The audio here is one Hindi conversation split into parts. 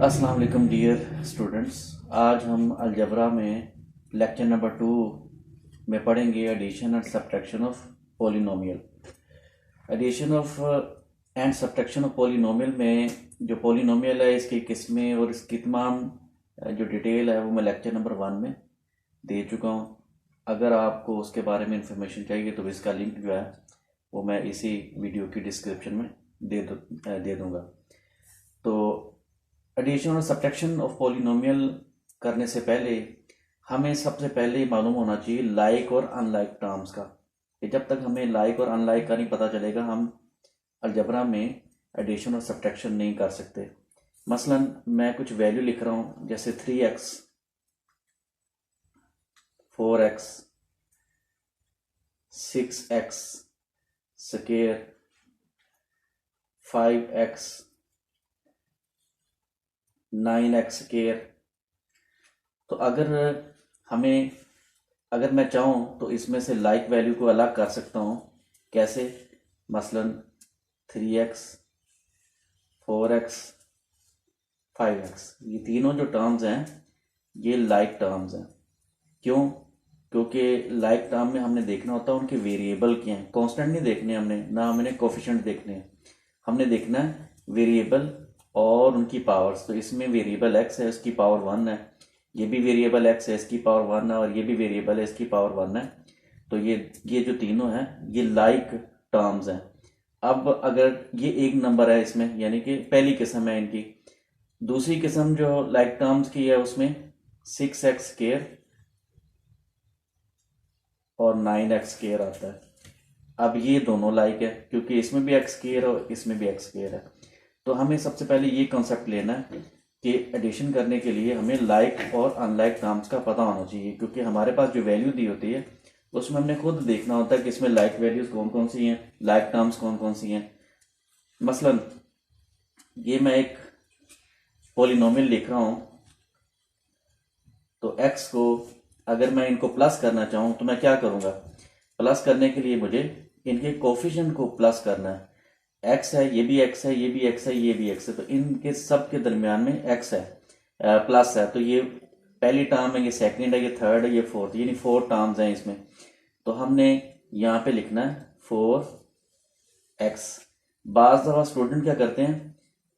अस्सलाम वालेकुम डियर स्टूडेंट्स। आज हम अलजबरा में लेक्चर नंबर 2 में पढ़ेंगे addition and subtraction of polynomial. Addition of and subtraction of polynomial में जो पॉलिनोमियल है इसकी किस्में और इसकी तमाम जो डिटेल है वो मैं लेक्चर नंबर 1 में दे चुका हूँ। अगर आपको उसके बारे में इंफॉर्मेशन चाहिए तो इसका लिंक जो है वो मैं इसी वीडियो की डिस्क्रिप्शन में दे दूँगा। तो एडिशन और सब्ट्रैक्शन ऑफ पॉलिनोमियल करने से पहले हमें सबसे पहले मालूम होना चाहिए लाइक और अनलाइक टर्म्स का। कि जब तक हमें लाइक और अनलाइक का नहीं पता चलेगा हम अलजबरा में एडिशन और सब्ट्रैक्शन नहीं कर सकते। मसलन मैं कुछ वैल्यू लिख रहा हूँ जैसे 3x 4x 6x square 5x 9x square. तो अगर मैं चाहूँ तो इसमें से लाइक वैल्यू को अलग कर सकता हूँ। कैसे? मसलन 3x 4x 5x ये तीनों जो टर्म्स हैं ये लाइक टर्म्स हैं। क्यों? क्योंकि लाइक टर्म में हमने देखना होता है उनके वेरिएबल क्या हैं। कांस्टेंट नहीं देखने हमने, ना हमने कोफिशिएंट देखने हैं, हमने देखना है वेरिएबल और उनकी पावर्स। तो इसमें वेरिएबल x है इसकी पावर 1 है, ये भी वेरिएबल x है इसकी पावर 1 है, और ये भी वेरिएबल है इसकी पावर 1 है। तो ये जो तीनों हैं ये लाइक टर्म्स हैं। अब अगर ये एक नंबर है इसमें, यानी कि पहली किस्म है इनकी। दूसरी किस्म जो लाइक टर्म्स की है उसमें 6x स्क्वायर और 9x स्क्वायर आता है। अब ये दोनों लाइक है क्योंकि इसमें भी x स्क्वायर और इसमें भी x स्क्वायर है। तो हमें सबसे पहले ये कॉन्सेप्ट लेना है कि एडिशन करने के लिए हमें लाइक और अनलाइक टर्म्स का पता होना चाहिए, क्योंकि हमारे पास जो वैल्यू दी होती है उसमें हमने खुद देखना होता है कि इसमें लाइक वैल्यूज कौन कौन सी हैं, लाइक टर्म्स कौन कौन सी हैं। मसलन ये मैं एक पॉलिनोमियल लिख रहा हूं, तो x को अगर मैं इनको प्लस करना चाहूं तो मैं क्या करूंगा? प्लस करने के लिए मुझे इनके कोफिशिएंट को प्लस करना है। x है, ये भी x है, ये भी x है, ये भी x है, तो इनके सब के दरमियान में x है, प्लस है। तो ये पहली टर्म है, ये सेकंड है, ये थर्ड है, ये फोर्थ, यानी 4 टर्म्स हैं इसमें। तो हमने यहाँ पे लिखना है 4x। बाज दफा स्टूडेंट क्या करते हैं,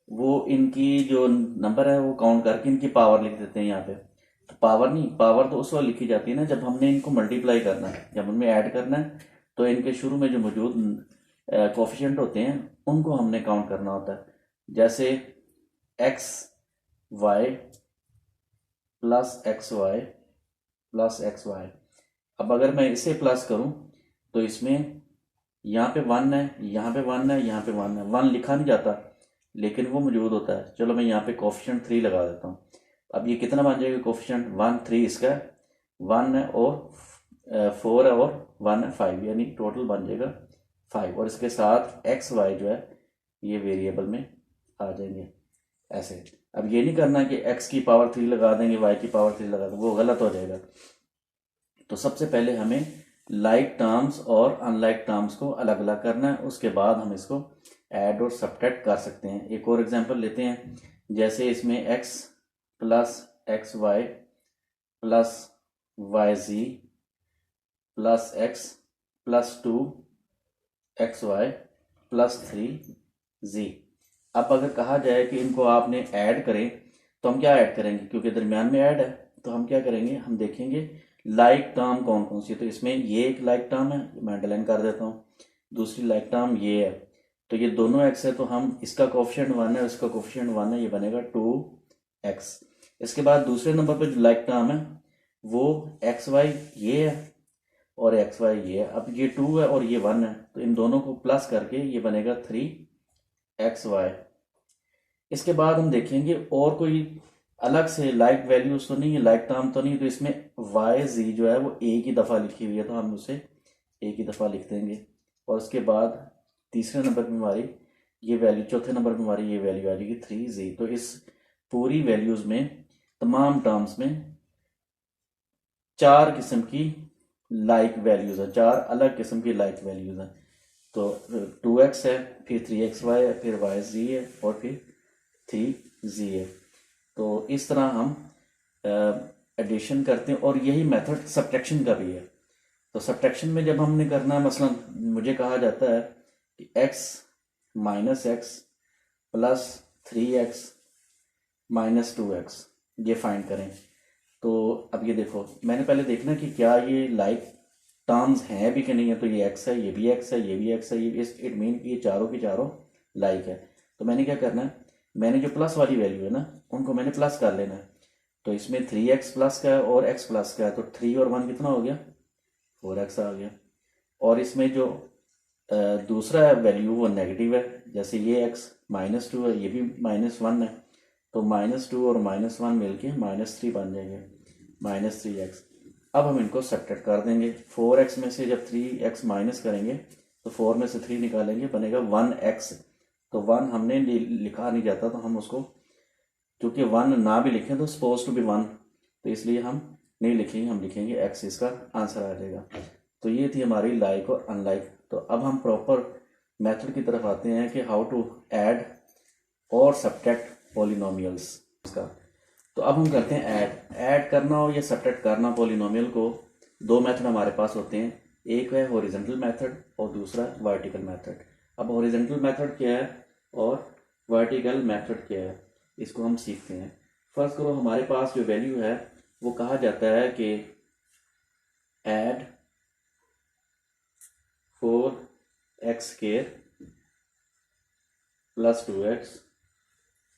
वो इनकी जो नंबर है वो काउंट करके इनकी पावर लिख देते हैं यहाँ पे। तो पावर नहीं, पावर तो उस वक्त लिखी जाती है ना जब हमने इनको मल्टीप्लाई करना है, जब हमें ऐड करना है। तो इनके शुरू में जो मौजूद कोफिशिएंट होते हैं उनको हमने काउंट करना होता है। जैसे X Y plus x Y plus x Y. अब अगर मैं इसे प्लस करूं तो इसमें यहाँ पे 1 है, यहाँ पे 1 है, यहाँ पे 1 है। 1 लिखा नहीं जाता लेकिन वो मौजूद होता है। चलो मैं यहाँ पे कोफिशिएंट 3 लगा देता हूँ। अब ये कितना बन जाएगा कोफिशिएंट? 1 3 इसका 1 है और 4 है और 1 है 5, यानी टोटल बन जाएगा 5। और इसके साथ एक्स वाई जो है ये वेरिएबल में आ जाएंगे ऐसे। अब ये नहीं करना कि x की पावर 3 लगा देंगे, y की पावर 3 लगा देंगे, वो गलत हो जाएगा। तो सबसे पहले हमें लाइक टर्म्स और अनलाइक टर्म्स को अलग अलग करना है, उसके बाद हम इसको ऐड और सब्ट्रैक्ट कर सकते हैं। एक और एग्जांपल लेते हैं, जैसे इसमें x plus x Y plus y z plus x plus 2 x Y plus 3 z. अब अगर कहा जाए कि इनको आपने ऐड करें तो हम क्या ऐड करेंगे? क्योंकि दरमियान में ऐड है तो हम क्या करेंगे, हम देखेंगे लाइक टर्म कौन कौन सी। तो इसमें ये एक लाइक टर्म है, मैं अंडरलाइन कर देता हूँ। दूसरी लाइक टर्म ये है, तो ये दोनों एक्स है, तो हम इसका कोफिशिएंट 1 है, इसका कोफिशिएंट 1 है, ये बनेगा 2x। इसके बाद दूसरे नंबर पर जो लाइक टर्म है वो एक्स वाई ये है और एक्स वाई ये है। अब ये 2 है और ये 1 है, तो इन दोनों को प्लस करके ये बनेगा 3xy। इसके बाद हम देखेंगे और कोई अलग से लाइक वैल्यूज तो नहीं है, लाइक टर्म तो नहीं, तो इसमें वाई जी जो है वो एक ही दफ़ा लिखी हुई है, तो हम उसे एक ही दफ़ा लिख देंगे। और उसके बाद तीसरे नंबर पर हमारी ये वैल्यू, चौथे नंबर पर हमारी ये वैल्यू आ जाएगी 3z। तो इस पूरी वैल्यूज में, तमाम टर्म्स में 4 किस्म की लाइक वैल्यूज है, 4 अलग किस्म की लाइक वैल्यूज हैं। तो 2x है, फिर 3xy है, फिर yz है और फिर 3z है। तो इस तरह हम एडिशन करते हैं, और यही मेथड सब्ट्रैक्शन का भी है। तो सब्ट्रैक्शन में जब हमने करना है, मसलन मुझे कहा जाता है कि x minus x plus 3x minus 2x ये फाइंड करें। तो अब ये देखो, मैंने पहले देखना कि क्या ये लाइक टर्म्स हैं भी कि नहीं है। तो ये x है, ये भी x है, ये भी x है, ये इट मीन कि ये चारों की चारों लाइक है। तो मैंने क्या करना है, मैंने जो प्लस वाली वैल्यू है ना, उनको मैंने प्लस कर लेना है। तो इसमें 3x प्लस का है और x प्लस का है, तो 3 और 1 कितना हो गया, 4x आ गया। और इसमें जो दूसरा वैल्यू वो नेगेटिव है, जैसे ये x -2 है, ये भी -1 है, तो -2 और -1 मिलके -3 बन जाएंगे, -3x। अब हम इनको सब्ट्रैक्ट कर देंगे। 4x में से जब 3x माइनस करेंगे तो 4 में से 3 निकालेंगे, बनेगा 1x। तो 1 हमने लिखा नहीं जाता, तो हम उसको, क्योंकि 1 ना भी लिखें तो सपोज टू बी 1, तो इसलिए हम नहीं लिखेंगे, हम लिखेंगे x, इसका आंसर आ जाएगा। तो ये थी हमारी लाइक और अनलाइक। तो अब हम प्रॉपर मेथड की तरफ आते हैं कि हाउ टू ऐड और सब्ट्रैक्ट पॉलिनोमियल्स का। तो अब हम करते हैं ऐड करना हो या सब्ट्रैक्ट करना पॉलिनोमियल को। दो मेथड हमारे पास होते हैं, एक है हॉरिजॉन्टल मेथड और दूसरा वर्टिकल मेथड। अब हॉरिजॉन्टल मेथड क्या है और वर्टिकल मेथड क्या है, इसको हम सीखते हैं। फर्स्ट करो, हमारे पास जो वैल्यू है वो कहा जाता है कि add 4x² plus 2x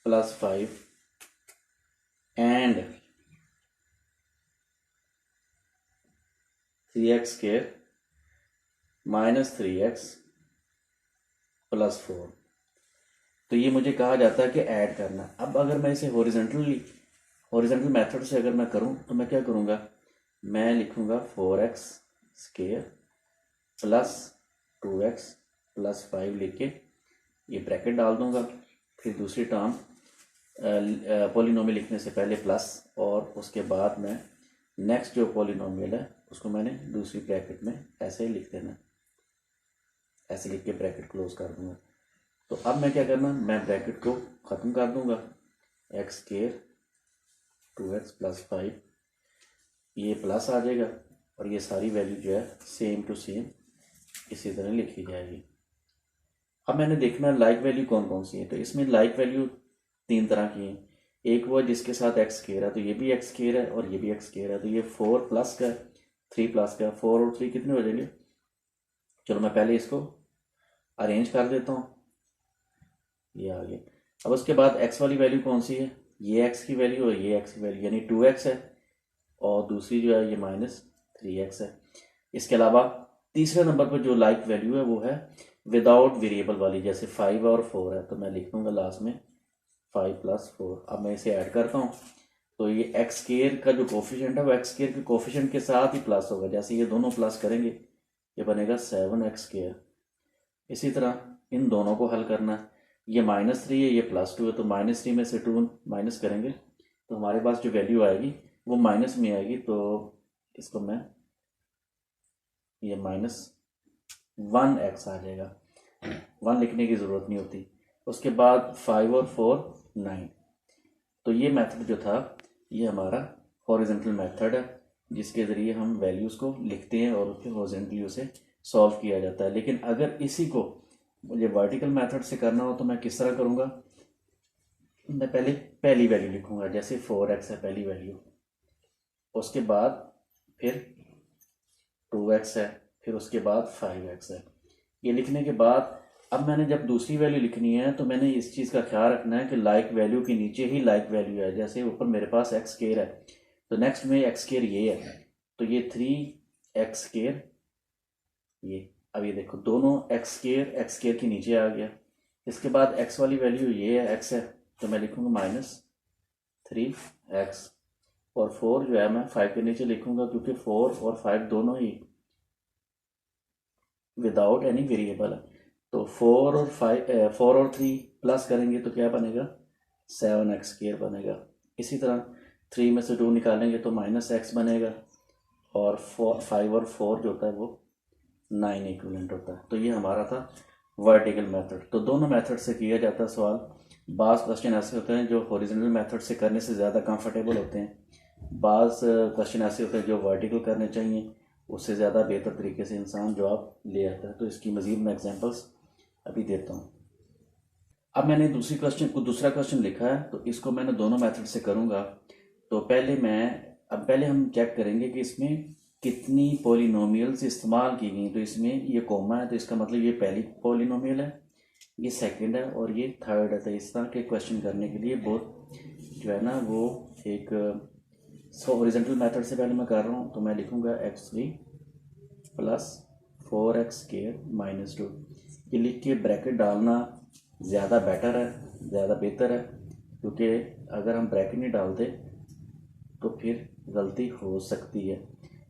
plus 5 and 3x² minus 3x plus 4। तो ये मुझे कहा जाता है कि ऐड करना। अब अगर मैं इसे हॉरिजॉन्टल मेथड से अगर मैं करूं तो मैं क्या करूंगा, मैं लिखूंगा 4x² प्लस 2x प्लस 5 लिख के ये ब्रैकेट डाल दूंगा। फिर दूसरी टर्म पॉलिनोमियल लिखने से पहले प्लस, और उसके बाद मैं नेक्स्ट जो पॉलिनोमियल है उसको मैंने दूसरी ब्रैकेट में ऐसे ही लिख देना, ऐसे लिख के ब्रैकेट क्लोज कर दूंगा। तो अब मैं क्या करना, मैं ब्रैकेट को ख़त्म कर दूंगा, x² 2x प्लस 5, ये प्लस आ जाएगा और ये सारी वैल्यू जो है सेम टू सेम इसी तरह लिखी जाएगी। अब मैंने देखना लाइक वैल्यू कौन कौन सी है। तो इसमें लाइक वैल्यू 3 तरह की हैं। एक वो जिसके साथ x² है, तो ये भी x² है और ये भी x² है। तो ये 4 प्लस का 3 प्लस का, 4 और 3 कितने हो जाएंगे। चलो मैं पहले इसको अरेंज कर देता हूँ, ये आ गया। अब उसके बाद x वाली वैल्यू कौन सी है, ये x की वैल्यू और ये x की वैल्यू, यानी 2x है और दूसरी जो है ये -3x है। इसके अलावा तीसरे नंबर पर जो लाइक वैल्यू है वो है विदाउट वेरिएबल वाली, जैसे 5 और 4 है, तो मैं लिख दूंगा लास्ट में 5 प्लस 4। अब मैं इसे ऐड करता हूँ, तो ये x² का जो कोफिशिएंट है वो x² के कोफिशिएंट के साथ ही प्लस होगा। जैसे ये दोनों प्लस करेंगे ये बनेगा 7x²। इसी तरह इन दोनों को हल करना है, ये -3 है, ये +2 है, तो -3 में से 2 माइनस करेंगे तो हमारे पास जो वैल्यू आएगी वो माइनस में आएगी। तो इसको मैं, ये -1x आ जाएगा, 1 लिखने की ज़रूरत नहीं होती। उसके बाद 5 और 4 9। तो ये मेथड जो था ये हमारा हॉरिजॉन्टल मेथड है, जिसके ज़रिए हम वैल्यूज़ को लिखते हैं और फिर हॉरिजॉन्टली उसे सॉल्व किया जाता है। लेकिन अगर इसी को मुझे वर्टिकल मेथड से करना हो तो मैं किस तरह करूँगा, मैं पहले पहली वैल्यू लिखूँगा, जैसे 4x है पहली वैल्यू, उसके बाद फिर 2x है, फिर उसके बाद 5x है। ये लिखने के बाद अब मैंने जब दूसरी वैल्यू लिखनी है तो मैंने इस चीज़ का ख्याल रखना है कि लाइक वैल्यू के नीचे ही लाइक वैल्यू है। जैसे ऊपर मेरे पास x² है तो नेक्स्ट में x² ये है, तो ये 3x², ये अब ये देखो दोनों x² के नीचे आ गया। इसके बाद x वाली वैल्यू ये है, x है, तो मैं लिखूँगा -3x, और 4 जो है मैं 5 के नीचे लिखूँगा क्योंकि 4 और 5 दोनों ही विदाउट एनी वेरिएबल है। तो 4 और 3 प्लस करेंगे तो क्या बनेगा, 7x² बनेगा। इसी तरह 3 में से 2 निकालेंगे तो -x बनेगा, और 5 और 4 जो होता है वो 9 इक्विवेलेंट होता है। तो ये हमारा था वर्टिकल मेथड। तो दोनों मेथड से किया जाता है सवाल। बाज़ क्वेश्चन ऐसे होते हैं जो हॉरिजॉन्टल मेथड से करने से ज़्यादा कंफर्टेबल होते हैं, बाज़ क्वेश्चन ऐसे होते हैं जो वर्टिकल करने चाहिए, उससे ज़्यादा बेहतर तरीके से इंसान जवाब ले आता है। तो इसकी मज़ीद मैं एग्जांपल्स अभी देता हूँ। अब मैंने दूसरा क्वेश्चन लिखा है, तो इसको मैंने दोनों मेथड से करूँगा। तो पहले हम चेक करेंगे कि इसमें कितनी पॉलिनोमियल्स इस्तेमाल की गई। तो इसमें ये कोमा है, तो इसका मतलब ये पहली पॉलिनोमियल है, ये सेकंड है और ये थर्ड है। तो इस तरह के क्वेश्चन करने के लिए बहुत जो है ना वो एक हॉरिजॉन्टल मेथड से पहले मैं कर रहा हूँ। तो मैं लिखूँगा x3 प्लस 4x² - 2। ये लिख के ब्रैकेट डालना ज़्यादा बेटर है, ज़्यादा बेहतर है, क्योंकि अगर हम ब्रैकेट नहीं डालते तो फिर गलती हो सकती है।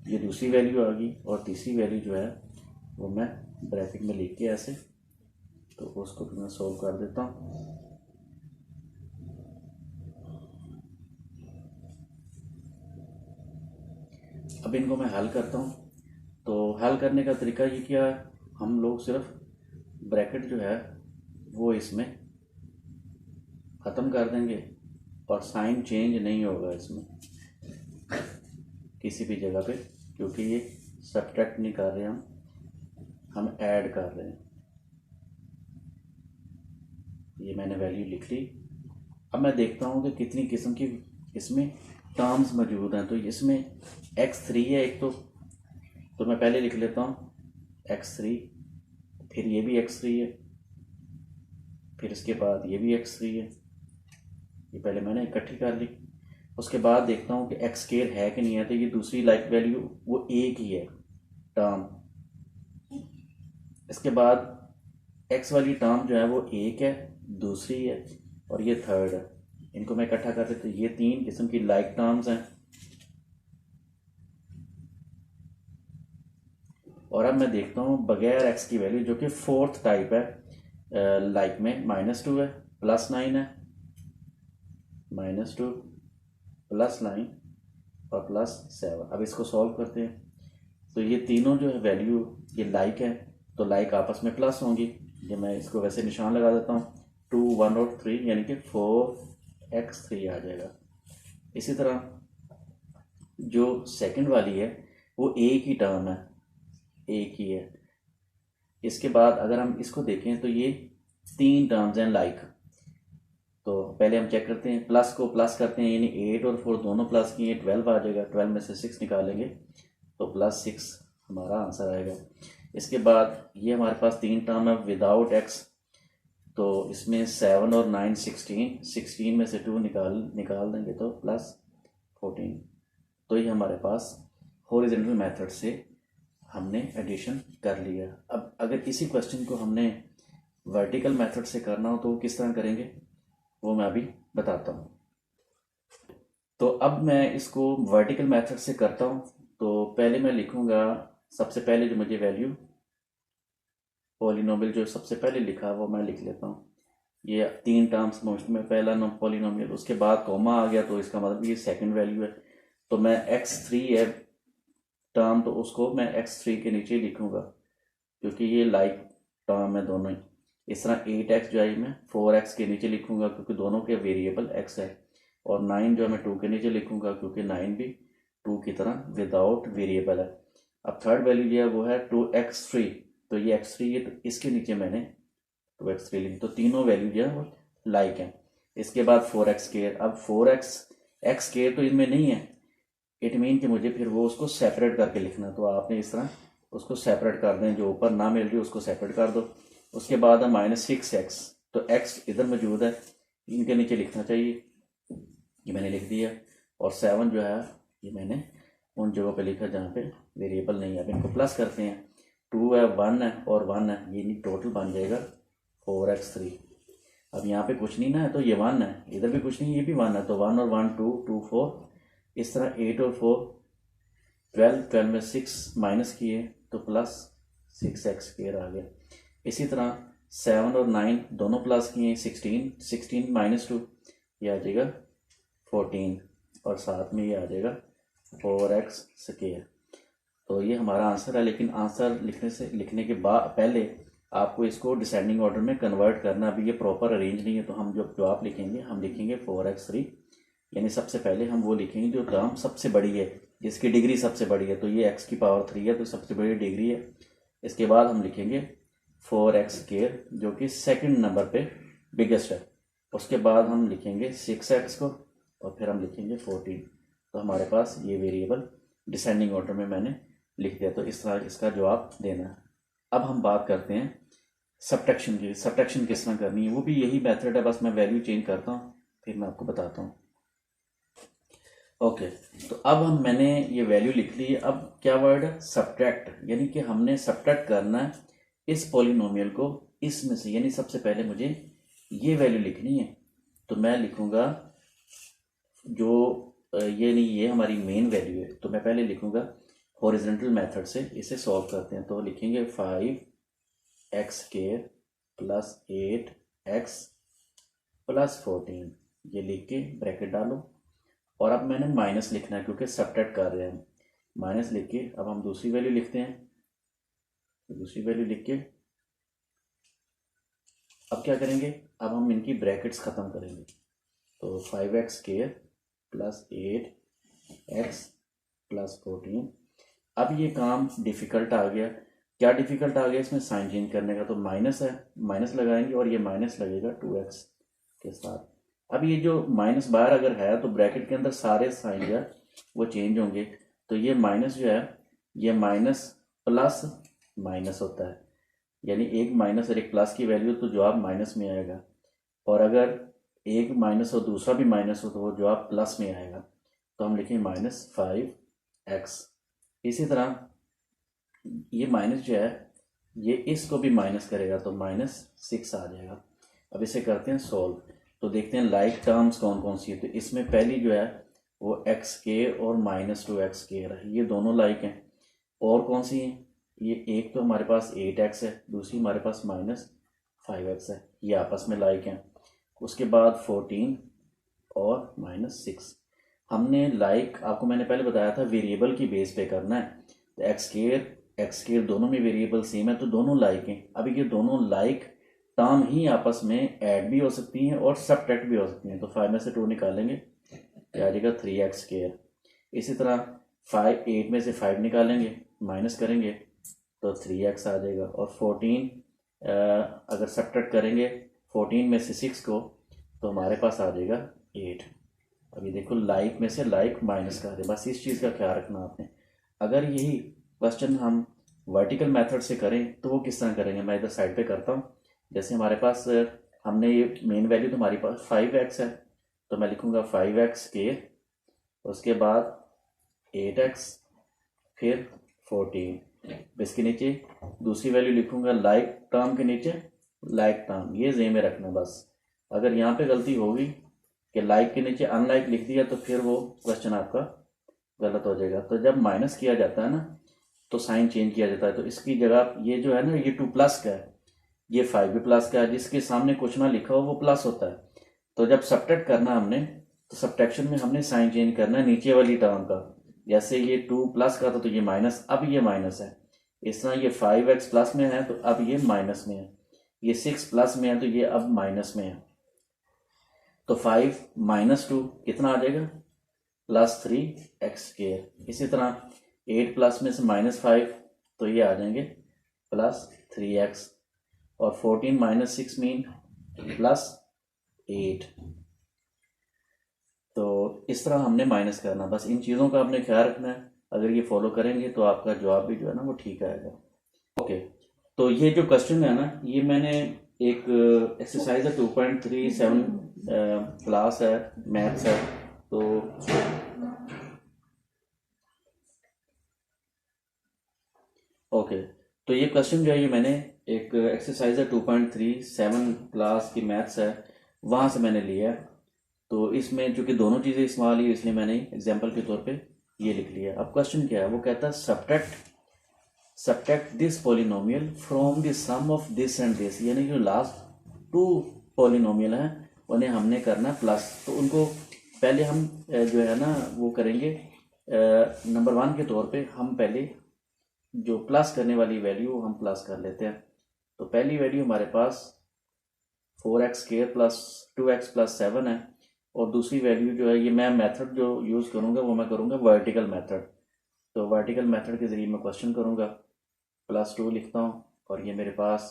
ये दूसरी वैल्यू आ गई और तीसरी वैल्यू जो है वो मैं ब्रैकेट में लिख के ऐसे, तो उसको भी मैं सोल्व कर देता हूँ। अब इनको मैं हल करता हूँ। तो हल करने का तरीका ये क्या है, हम लोग सिर्फ ब्रैकेट जो है वो इसमें ख़त्म कर देंगे और साइन चेंज नहीं होगा इसमें किसी भी जगह पे, क्योंकि ये सब्ट्रैक्ट नहीं कर रहे हम ऐड कर रहे हैं। ये मैंने वैल्यू लिख ली। अब मैं देखता हूँ कि कितनी किस्म की इसमें टर्म्स मौजूद हैं। तो इसमें x3 है एक, तो मैं पहले लिख लेता हूँ x3, फिर ये भी x3 है, फिर इसके बाद ये भी x3 है। ये पहले मैंने इकट्ठी कर ली। उसके बाद देखता हूँ कि x² है कि नहीं है। तो ये दूसरी लाइक वैल्यू वो एक ही है टर्म। इसके बाद x वाली टर्म जो है वो एक है, दूसरी है और ये थर्ड है। इनको मैं इकट्ठा करते तो ये तीन किस्म की लाइक टर्म्स हैं। और अब मैं देखता हूँ बगैर x की वैल्यू, जो कि फोर्थ टाइप है लाइक में, -2 है, +9 है, -2 +9 और +7। अब इसको सॉल्व करते हैं। तो ये तीनों जो है वैल्यू ये लाइक है, तो लाइक आपस में प्लस होंगी। ये मैं इसको वैसे निशान लगा देता हूँ, 2, 1 और 3, यानी कि 4x3 आ जाएगा। इसी तरह जो सेकंड वाली है वो एक ही टर्म है, एक ही है। इसके बाद अगर हम इसको देखें तो ये तीन टर्म्स हैं लाइक। तो पहले हम चेक करते हैं, प्लस को प्लस करते हैं, यानी 8 और 4 दोनों प्लस किए, 12 आ जाएगा। 12 में से 6 निकालेंगे तो +6 हमारा आंसर आएगा। इसके बाद ये हमारे पास तीन टर्म है विदाउट x, तो इसमें 7 और 9 16 में से 2 निकाल देंगे तो +14। तो ये हमारे पास हॉरिजॉन्टल मेथड से हमने एडिशन कर लिया। अब अगर इसी क्वेश्चन को हमने वर्टिकल मेथड से करना हो तो वो किस तरह करेंगे वो मैं अभी बताता हूँ। तो अब मैं इसको वर्टिकल मेथड से करता हूँ। तो पहले मैं लिखूँगा, सबसे पहले जो मुझे वैल्यू पॉलिनोमियल जो सबसे पहले लिखा वो मैं लिख लेता हूँ। ये तीन टर्म्स में पहला पॉलिनोमियल, उसके बाद कॉमा आ गया तो इसका मतलब ये सेकंड वैल्यू है। तो मैं x3 है टर्म, तो उसको मैं x3 के नीचे लिखूँगा, क्योंकि ये लाइक टर्म है दोनों ही। इस तरह 8x जो है मैं 4x के नीचे लिखूँगा, क्योंकि दोनों के वेरिएबल x है। और 9 जो है मैं 2 के नीचे लिखूँगा, क्योंकि 9 भी 2 की तरह विदाउट वेरिएबल है। अब थर्ड वैल्यू जो है वो है 2x3, तो ये x3 है, तो इसके नीचे मैंने 2x3 लिखी। तो तीनों वैल्यू जो है वो लाइक है। इसके बाद 4x²। अब 4x तो इनमें नहीं है, इट मीन कि मुझे फिर वो उसको सेपरेट करके लिखना। तो आपने इस तरह उसको सेपरेट कर दें, जो ऊपर ना मिल रही उसको सेपरेट कर दो। उसके बाद है -6x, तो x इधर मौजूद है, इनके नीचे लिखना चाहिए, ये मैंने लिख दिया। और 7 जो है ये मैंने उन जगहों पे लिखा जहाँ पे वेरिएबल नहीं है। अब इनको प्लस करते हैं, 2 है, 1 है और 1 है, ये टोटल बन जाएगा 4x3। अब यहाँ पे कुछ नहीं ना है तो ये 1 है, इधर भी कुछ नहीं, ये भी 1 है, तो 1 और 1 2 2 4। इस तरह 8 और 4 12 में 6 माइनस किए तो +6x² आ गया। इसी तरह 7 और 9 दोनों प्लस किए, 16 -2 ये आ जाएगा 14, और साथ में ये आ जाएगा 4x²। तो ये हमारा आंसर है। लेकिन आंसर लिखने के बाद पहले आपको इसको डिसेंडिंग ऑर्डर में कन्वर्ट करना। अभी ये प्रॉपर अरेंज नहीं है, तो हम जो आप लिखेंगे, हम लिखेंगे 4x3, यानी सबसे पहले हम वो लिखेंगे जो टर्म सबसे बड़ी है, जिसकी डिग्री सबसे बड़ी है। तो ये x की पावर 3 है, तो सबसे बड़ी डिग्री है। इसके बाद हम लिखेंगे 4x² जो कि सेकंड नंबर पे बिगेस्ट है। उसके बाद हम लिखेंगे 6x को, और फिर हम लिखेंगे 14। तो हमारे पास ये वेरिएबल डिसेंडिंग ऑर्डर में मैंने लिख दिया। तो इस तरह इसका जवाब देना है। अब हम बात करते हैं सब्ट्रैक्शन की। सब्ट्रैक्शन किस तरह करनी है, वो भी यही मेथड है, बस मैं वैल्यू चेंज करता हूँ, फिर मैं आपको बताता हूँ। ओके, तो अब मैंने ये वैल्यू लिख ली है। अब क्या वर्ड है, सब्ट्रैक्ट, यानी कि हमने सब्ट्रैक्ट करना है इस पॉलिनोमियल को इसमें से, यानी सबसे पहले मुझे ये वैल्यू लिखनी है। तो मैं लिखूंगा जो ये नहीं, ये हमारी मेन वैल्यू है, तो मैं पहले लिखूंगा हॉरिजॉन्टल मेथड से इसे सॉल्व करते हैं। तो लिखेंगे 5x² प्लस 8x प्लस 14, ये लिख के ब्रैकेट डालो। और अब मैंने माइनस लिखना है क्योंकि सब्ट्रैक्ट कर रहे हैं। माइनस लिख के अब हम दूसरी वैल्यू लिखते हैं। तो दूसरी वैल्यू लिख के अब क्या करेंगे, अब हम इनकी ब्रैकेट्स ख़त्म करेंगे। तो 5x² प्लस 8x प्लस 14। अब ये काम डिफ़िकल्ट आ गया। क्या डिफ़िकल्ट आ गया इसमें, साइन चेंज करने का। तो माइनस है, माइनस लगाएंगे और ये माइनस लगेगा 2x के साथ। अब ये जो माइनस बाहर अगर है तो ब्रैकेट के अंदर सारे साइन जो है वो चेंज होंगे। तो ये माइनस जो है ये माइनस प्लस माइनस होता है, यानी एक माइनस और एक प्लस की वैल्यू, तो जवाब माइनस में आएगा। और अगर एक माइनस और दूसरा भी माइनस हो तो वो जवाब प्लस में आएगा। तो हम लिखें -5x। इसी तरह ये माइनस जो है ये इसको भी माइनस करेगा, तो -6 आ जाएगा। अब इसे करते हैं सॉल्व। तो देखते हैं लाइक टर्म्स कौन कौन सी है। तो इसमें पहली जो है वो x² और -2x² है, ये दोनों लाइक हैं। और कौन सी हैं, ये एक तो हमारे पास 8x है, दूसरी हमारे पास -5x है, ये आपस में लाइक हैं। उसके बाद 14 और -6। हमने लाइक आपको मैंने पहले बताया था वेरिएबल की बेस पे करना है। तो x² दोनों में वेरिएबल सेम है, तो दोनों लाइक हैं। अब ये दोनों लाइक टर्म ही आपस में ऐड भी हो सकती हैं और सब्ट्रैक्ट भी हो सकती हैं। तो 5 में से 2 निकालेंगे, क्या आ जाएगा 3x²। इसी तरह 8 में से 5 निकालेंगे, माइनस करेंगे तो 3x आ जाएगा। और 14 अगर सब्ट्रैक्ट करेंगे 14 में से 6 को, तो हमारे पास आ जाएगा 8। अभी देखो लाइक में से लाइक माइनस कर दे, बस इस चीज़ का ख्याल रखना आपने। अगर यही क्वेश्चन हम वर्टिकल मेथड से करें तो वो किस तरह करेंगे, मैं इधर साइड पे करता हूँ। जैसे हमारे पास हमने ये मेन वैल्यू तो हमारे पास 5x है, तो मैं लिखूँगा 5x², उसके बाद 8x, फिर 14। इसके नीचे दूसरी वैल्यू लिखूँगा लाइक टर्म के नीचे लाइक टर्म, ये जे में रखना बस। अगर यहाँ पे गलती होगी कि लाइक के नीचे अनलाइक लिख दिया तो फिर वो क्वेश्चन आपका गलत हो जाएगा। तो जब माइनस किया जाता है ना तो साइन चेंज किया जाता है। तो इसकी जगह ये जो है ना ये 2 प्लस का है, ये 5 भी प्लस का है, जिसके सामने कुछ ना लिखा हो वो प्लस होता है। तो जब सब्ट्रैक्ट करना हमने, तो सब्ट्रैक्शन में हमने साइन चेंज करना है नीचे वाली टर्म का। जैसे ये 2 प्लस का था तो ये माइनस, अब ये माइनस है। इस तरह ये 5x प्लस में है तो अब ये माइनस में है। ये 6 प्लस में है तो ये अब माइनस में है। तो 5 - 2 कितना आ जाएगा, +3x²। इसी तरह 8 प्लस में से -5 तो ये आ जाएंगे +3x। और 14 - 6 मीन +8। तो इस तरह हमने माइनस करना, बस इन चीज़ों का आपने ख्याल रखना है। अगर ये फॉलो करेंगे तो आपका जवाब भी जो है ना वो ठीक आएगा। ओके, तो ये जो क्वेश्चन है ना ये मैंने एक एक्सरसाइज है 2.37 क्लास है, मैथ्स है। तो ओके, तो ये क्वेश्चन जो है ये मैंने एक एक्सरसाइज है 2.37 क्लास की मैथ्स है, वहाँ से मैंने लिया है। तो इसमें चूंकि दोनों चीज़ें इस्तेमाल हुई इसलिए मैंने एग्जाम्पल के तौर पे ये लिख लिया। अब क्वेश्चन क्या है, वो कहता है subtract this polynomial from the sum of this and this, यानी जो लास्ट 2 पॉलिनोमियल हैं उन्हें हमने करना प्लस। तो उनको पहले हम जो है ना वो करेंगे नंबर 1 के तौर पे। हम पहले जो प्लस करने वाली वैल्यू हम प्लस कर लेते हैं। तो पहली वैल्यू हमारे पास 4x² प्लस 2x प्लस 7 है, और दूसरी वैल्यू जो है, ये मैं मेथड जो यूज़ करूँगा वो मैं करूँगा वर्टिकल मेथड। तो वर्टिकल मेथड के ज़रिए मैं क्वेश्चन करूँगा, +2 लिखता हूँ, और ये मेरे पास,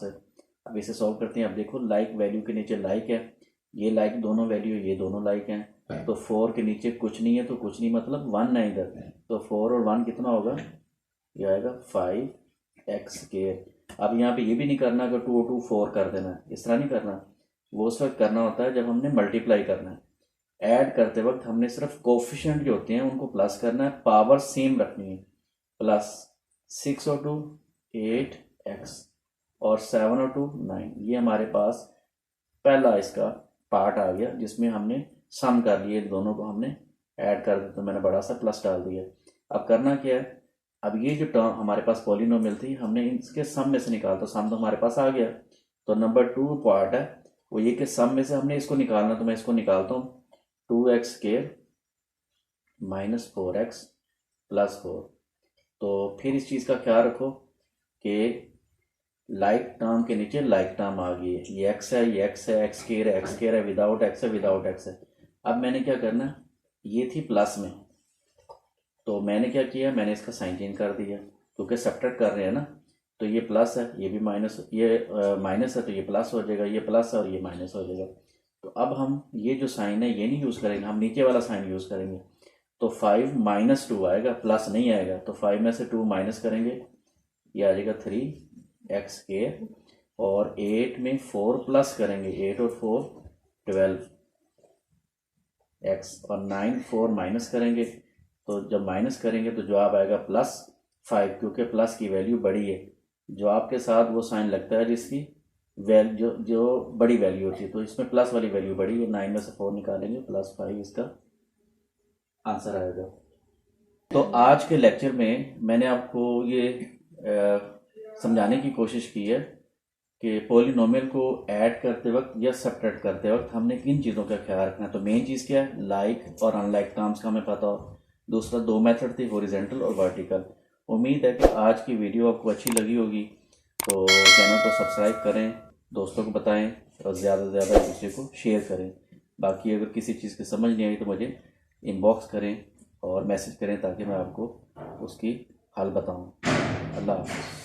अब इसे सॉल्व करते हैं। अब देखो लाइक वैल्यू के नीचे लाइक है, ये लाइक दोनों वैल्यू, ये दोनों लाइक हैं, तो 4 के नीचे कुछ नहीं है, तो कुछ नहीं मतलब 1 है इधर, तो 4 और 1 कितना होगा, ये आएगा 5x²। अब यहाँ पे ये भी नहीं करना कि 2 और 2 4 कर देना है, इस तरह नहीं करना, वो उस वक्त करना होता है जब हमने मल्टीप्लाई करना है। ऐड करते वक्त हमने सिर्फ कोफिशिएंट जो होते हैं उनको प्लस करना है, पावर सेम रखनी है। +6 और 2 8x, और 7 और 2 9। ये हमारे पास पहला इसका पार्ट आ गया जिसमें हमने सम कर लिए, दोनों को हमने ऐड कर दिया, तो मैंने बड़ा सा प्लस डाल दिया। अब करना क्या है, अब ये जो टर्म हमारे पास पॉलिनोमियल थी, हमने इसके सम में से निकाला, तो सम तो हमारे पास आ गया। तो नंबर 2 पार्ट है वो ये कि सम में से हमने इसको निकालना, तो मैं इसको निकालता हूँ, 2x² माइनस 4x प्लस 4। तो फिर इस चीज़ का ख्याल रखो कि लाइक टर्म के नीचे लाइक टर्म आ गई है, ये x है, ये x है, x² है, विदाउट x है, विदाउट x है। अब मैंने क्या करना, ये थी प्लस में, तो मैंने क्या किया, मैंने इसका साइन चेंज कर दिया, क्योंकि सब्ट्रैक्ट कर रहे हैं ना, तो ये प्लस है, ये भी माइनस, ये माइनस है, तो ये प्लस हो जाएगा, ये प्लस है और ये माइनस हो जाएगा। तो अब हम ये जो साइन है ये नहीं यूज़ करेंगे, हम नीचे वाला साइन यूज़ करेंगे। तो 5 - 2 आएगा, प्लस नहीं आएगा, तो 5 में से 2 माइनस करेंगे, ये आ जाएगा 3x², और 8 में 4 प्लस करेंगे, 8 और 4 12x, और 9 4 माइनस करेंगे, तो जब माइनस करेंगे तो जवाब आएगा +5, क्योंकि प्लस की वैल्यू बड़ी है। जवाब के साथ वो साइन लगता है जिसकी वैल्यू जो बड़ी वैल्यू होती है, तो इसमें प्लस वाली वैल्यू बड़ी है, 9 में से 4 निकालेंगे, +5 इसका आंसर आएगा। तो आज के लेक्चर में मैंने आपको ये समझाने की कोशिश की है कि पॉलिनोमियल को ऐड करते वक्त या सब्ट्रैक्ट करते वक्त हमने किन चीज़ों का ख्याल रखना है। तो मेन चीज़ क्या है, लाइक और अनलाइक टर्म्स का हमें पता हो। दूसरा 2 मेथड थे, हॉरिजॉन्टल और वर्टिकल। उम्मीद है कि आज की वीडियो आपको अच्छी लगी होगी, तो चैनल को सब्सक्राइब करें, दोस्तों को बताएं, और ज़्यादा से ज़्यादा एक दूसरे को शेयर करें। बाकी अगर किसी चीज़ की समझ नहीं आई तो मुझे इनबॉक्स करें और मैसेज करें, ताकि मैं आपको उसकी हल बताऊं। अल्लाह हाफ़िज़।